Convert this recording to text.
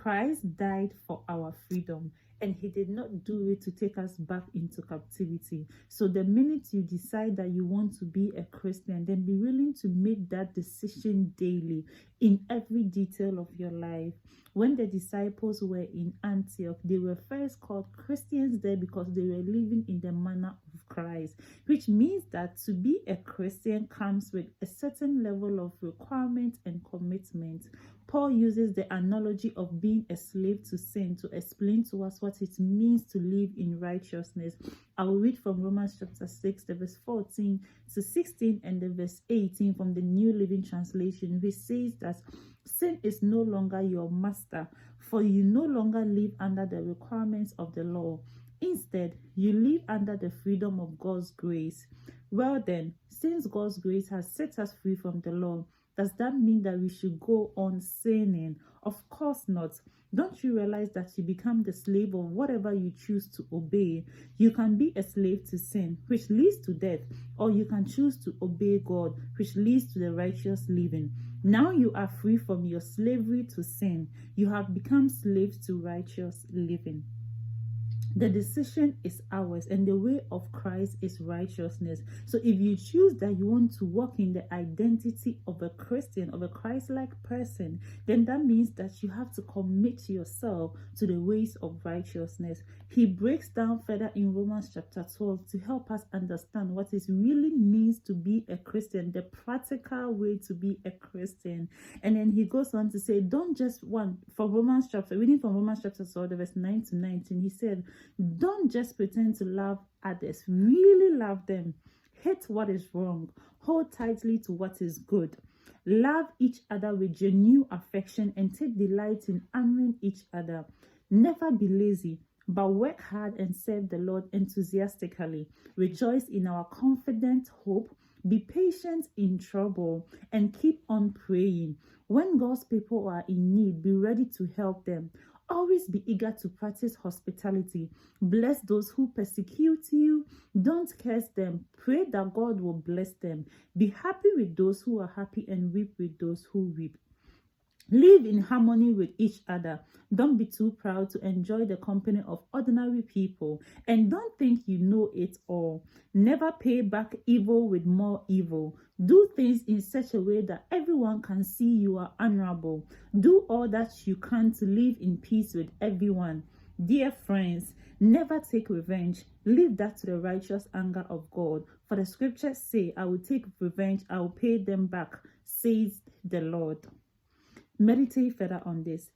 Christ died for our freedom, and he did not do it to take us back into captivity. So the minute you decide that you want to be a Christian, then be willing to make that decision daily in every detail of your life. When the disciples were in Antioch, they were first called Christians there because they were living in the manner of Christ, which means that to be a Christian comes with a certain level of requirement and commitment. Paul uses the analogy of being a slave to sin to explain to us what it means to live in righteousness. I will read from Romans chapter 6, the verse 14 to 16 and the verse 18 from the New Living Translation, which says that sin is no longer your master, for you no longer live under the requirements of the law. Instead, you live under the freedom of God's grace. Well then, since God's grace has set us free from the law, does that mean that we should go on sinning? Of course not. Don't you realize that you become the slave of whatever you choose to obey? You can be a slave to sin, which leads to death, or you can choose to obey God, which leads to the righteous living. Now you are free from your slavery to sin. You have become slaves to righteous living. The decision is ours, and the way of Christ is righteousness. So if you choose that you want to walk in the identity of a Christian, of a Christ-like person, then that means that you have to commit yourself to the ways of righteousness. He breaks down further in Romans chapter 12 to help us understand what it really means to be a Christian, the practical way to be a Christian. And then he goes on to say, don't just want, reading from Romans chapter 12, verse 9 to 19, he said, don't just pretend to love others, really love them. Hate what is wrong, hold tightly to what is good. Love each other with genuine affection and take delight in honoring each other. Never be lazy, but work hard and serve the Lord enthusiastically. Rejoice in our confident hope. Be patient in trouble and keep on praying. When God's people are in need, be ready to help them. Always be eager to practice hospitality. Bless those who persecute you. Don't curse them. Pray that God will bless them. Be happy with those who are happy and weep with those who weep. Live in harmony with each other. Don't be too proud to enjoy the company of ordinary people. And don't think you know it all. Never pay back evil with more evil. Do things in such a way that everyone can see you are honorable. Do all that you can to live in peace with everyone. Dear friends, never take revenge. Leave that to the righteous anger of God. For the scriptures say, I will take revenge, I will pay them back, says the Lord. Meditate further on this.